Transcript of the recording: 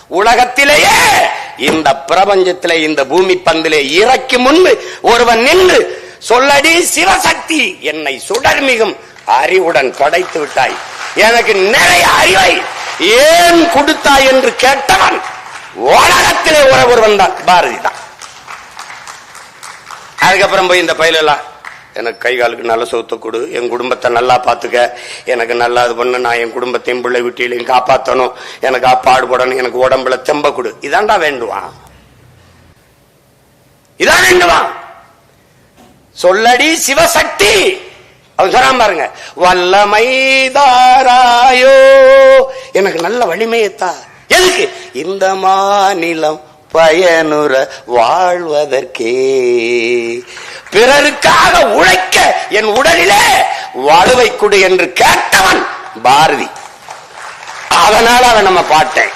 உலகத்திலேயே இந்த பிரபஞ்சத்திலே இந்த பூமி பந்திலே இறக்கி முன்பு ஒருவன் நின்று சொல்லடி சிவசக்தி, என்னை சுடர்மிகும் அறிவுடன் படைத்து விட்டாய், எனக்கு நிறைய அறிவை ஏன் கொடுத்தாய் என்று கேட்டவன் உலகத்திலே ஒருவன் தான், பாரதி தான். அதுக்கப்புறம் போய் இந்த பயிலெல்லாம் எனக்கு கை காலுக்கு நல்ல சொத்து கொடு, என் குடும்பத்தை நல்லா பாத்துக்க, எனக்கு நல்லா இது பண்ண, நான் என் குடும்பத்தையும் பிள்ளை வீட்டிலையும் காப்பாற்றணும், எனக்கு பாடுபடணும், எனக்கு உடம்புல தெம்ப கொடு, இதான்டா வேண்டுவான், இதான் வேண்டுவான். சொல்லடி சிவசக்தி. அவன் சொன்னான் பாருங்க, வல்லமைதாராயோ, எனக்கு நல்ல வலிமையத்தா. எதுக்கு? இந்த மாநிலம் பயனுற வாழ்வதற்கே, பிறருக்காக உழைக்க என் உடலிலே வாழ்வை கொடு என்று கேட்டவன் பாரதி. அதனால அவன் நம்ம பாட்டேன்.